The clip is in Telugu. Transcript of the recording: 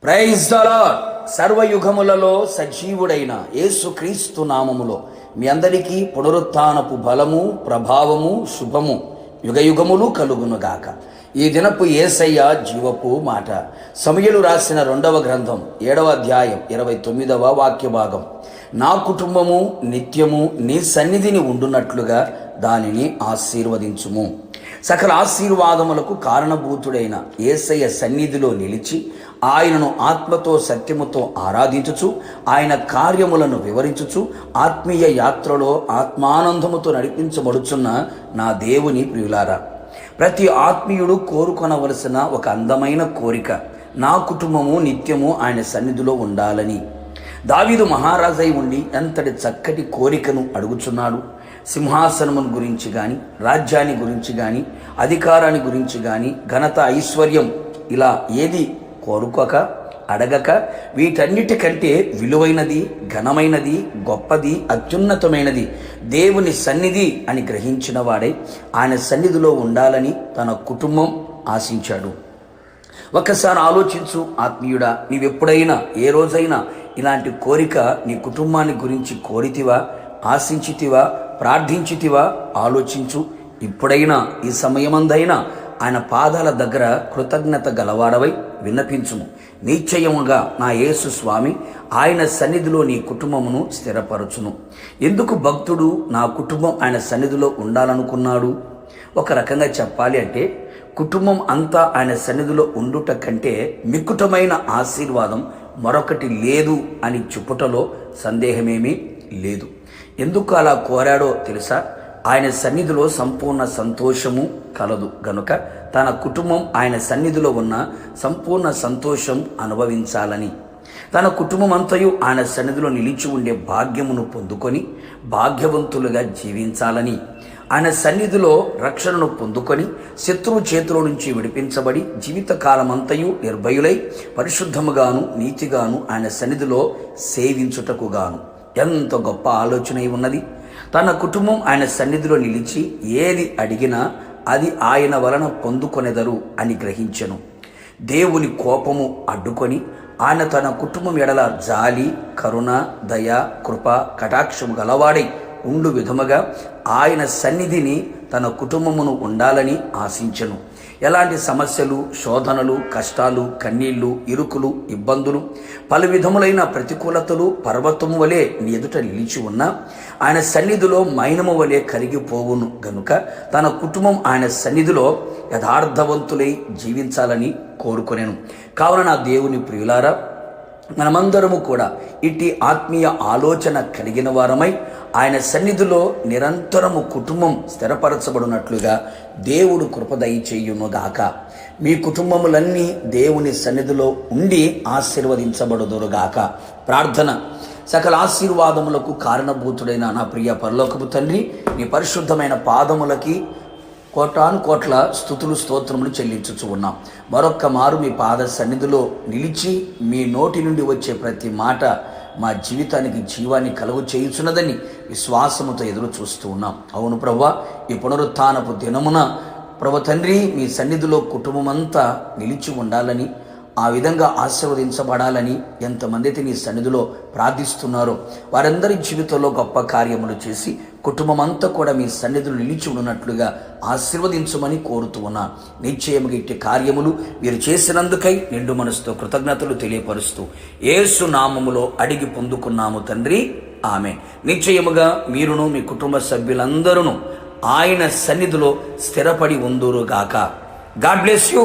Praise the lord. సర్వయుగములలో సజీవుడైన యేసుక్రీస్తు నామములో మీ అందరికీ పునరుత్థానపు బలము, ప్రభావము, శుభము యుగయుగములు కలుగునుగాక. ఈ దినపు యేసయ్య జీవపు మాట. సమూయేలు రాసిన 2వ గ్రంథం 7వ అధ్యాయం 29వ వాక్య భాగం. నా కుటుంబము నిత్యము నీ సన్నిధిని ఉండునట్లుగా దానిని ఆశీర్వదించుము. సకల ఆశీర్వాదములకు కారణభూతుడైన యేసయ్య సన్నిధిలో నిలిచి ఆయనను ఆత్మతో సత్యముతో ఆరాధించుచు ఆయన కార్యములను వివరించుచు ఆత్మీయ యాత్రలో ఆత్మానందముతో నడిపించబడుచున్న నా దేవుని ప్రియులారా, ప్రతి ఆత్మీయుడు కోరుకొనవలసిన ఒక అందమైన కోరిక నా కుటుంబము నిత్యము ఆయన సన్నిధిలో ఉండాలని. దావీదు మహారాజై ఉండి ఎంతటి చక్కటి కోరికను అడుగుచున్నాడు. సింహాసనమును గురించి కానీ, రాజ్యాన్ని గురించి కానీ, అధికారాన్ని గురించి కానీ, ఘనత, ఐశ్వర్యం ఇలా ఏది కోరుకోక అడగక వీటన్నిటికంటే విలువైనది, ఘనమైనది, గొప్పది, అత్యున్నతమైనది దేవుని సన్నిధి అని గ్రహించిన వాడై ఆయన సన్నిధిలో ఉండాలని తన కుటుంబం ఆశించాడు. ఒక్కసారి ఆలోచించు ఆత్మీయుడా, నీవెప్పుడైనా ఏ రోజైనా ఇలాంటి కోరిక నీ కుటుంబాన్ని గురించి కోరితివా, ఆశించితివా, ప్రార్థించితివా? ఆలోచించు. ఇప్పుడైనా ఈ సమయమందైనా ఆయన పాదాల దగ్గర కృతజ్ఞత గలవాడవై విన్నపించుము. నిశ్చయముగా నా యేసు స్వామి ఆయన సన్నిధిలో నీ కుటుంబమును స్థిరపరచును. ఎందుకు భక్తుడు నా కుటుంబం ఆయన సన్నిధిలో ఉండాలనుకున్నాడు? ఒక రకంగా చెప్పాలి అంటే కుటుంబం అంతా ఆయన సన్నిధిలో ఉండుట కంటే మిక్కుటమైన ఆశీర్వాదం మరొకటి లేదు అని చెప్పుటలో సందేహమేమీ లేదు. ఎందుకు అలా కోరాడో తెలుసా? ఆయన సన్నిధిలో సంపూర్ణ సంతోషము కలదు గనుక తన కుటుంబం ఆయన సన్నిధిలో ఉన్న సంపూర్ణ సంతోషం అనుభవించాలని, తన కుటుంబం అంతయు ఆయన సన్నిధిలో నిలిచి ఉండే భాగ్యమును పొందుకొని భాగ్యవంతులుగా జీవించాలని, ఆయన సన్నిధిలో రక్షణను పొందుకొని శత్రువు చేతిలో నుంచి విడిపించబడి జీవితకాలమంతయు నిర్భయులై పరిశుద్ధముగాను నీతిగాను ఆయన సన్నిధిలో సేవించుటకుగాను. ఎంత గొప్ప ఆలోచన ఉన్నది! తన కుటుంబం ఆయన సన్నిధిలో నిలిచి ఏది అడిగినా అది ఆయన వలన పొందుకొనెదరు అని గ్రహించెను. దేవుని కోపము అడ్డుకొని ఆయన తన కుటుంబం ఎడల జాలి, కరుణ, దయ, కృప, కటాక్షము గలవాడై ఉండు విధముగా ఆయన సన్నిధిని తన కుటుంబమును ఉండాలని ఆశించెను. ఎలాంటి సమస్యలు, శోధనలు, కష్టాలు, కన్నీళ్లు, ఇరుకులు, ఇబ్బందులు, పలు విధములైన ప్రతికూలతలు పర్వతము వలె నీ ఎదుట నిలిచి ఉన్నా ఆయన సన్నిధిలో మైనము వలె కరిగిపోవును గనుక తన కుటుంబం ఆయన సన్నిధిలో యథార్థవంతులై జీవించాలని కోరుకొనెను. కావున నా దేవుని ప్రియులారా, మనమందరము కూడా ఇట్టి ఆత్మీయ ఆలోచన కలిగిన వారమై ఆయన సన్నిధిలో నిరంతరము కుటుంబం స్థిరపరచబడినట్లుగా దేవుడు కృప దయచేయునుగాక. మీ కుటుంబములన్నీ దేవుని సన్నిధిలో ఉండి ఆశీర్వదించబడుదురుగాక. ప్రార్థన. సకల ఆశీర్వాదములకు కారణభూతుడైన నా ప్రియ పరలోకపు తండ్రి, నీ పరిశుద్ధమైన పాదములకి కోటాను కోట్ల స్తుతులు, స్తోత్రములు చెల్లించుచు ఉన్నాం. మరొక్క మారు మీ పాద సన్నిధిలో నిలిచి మీ నోటి నుండి వచ్చే ప్రతి మాట మా జీవితానికి జీవాన్ని కలుగు చేయుచున్నదని విశ్వాసముతో ఎదురు చూస్తూ ఉన్నాం. అవును ప్రభువా, ఈ పునరుత్థానపు దినమున ప్రభు తండ్రి మీ సన్నిధిలో కుటుంబమంతా నిలిచి ఉండాలని, ఆ విధంగా ఆశీర్వదించబడాలని ఎంతమంది అయితే నీ సన్నిధిలో ప్రార్థిస్తున్నారో వారందరి జీవితంలో గొప్ప కార్యములు చేసి కుటుంబమంతా కూడా మీ సన్నిధిలో నిలిచి ఉన్నట్లుగా ఆశీర్వదించమని కోరుతూ ఉన్నా. నిశ్చయముగా ఇట్టి కార్యములు మీరు చేసినందుకై నిండు మనసుతో కృతజ్ఞతలు తెలియపరుస్తూ యేసు నామములో అడిగి పొందుకున్నాము తండ్రి, ఆమేన్. నిశ్చయముగా మీరును మీ కుటుంబ సభ్యులందరూ ఆయన సన్నిధిలో స్థిరపడి ఉందురుగాక. God bless you.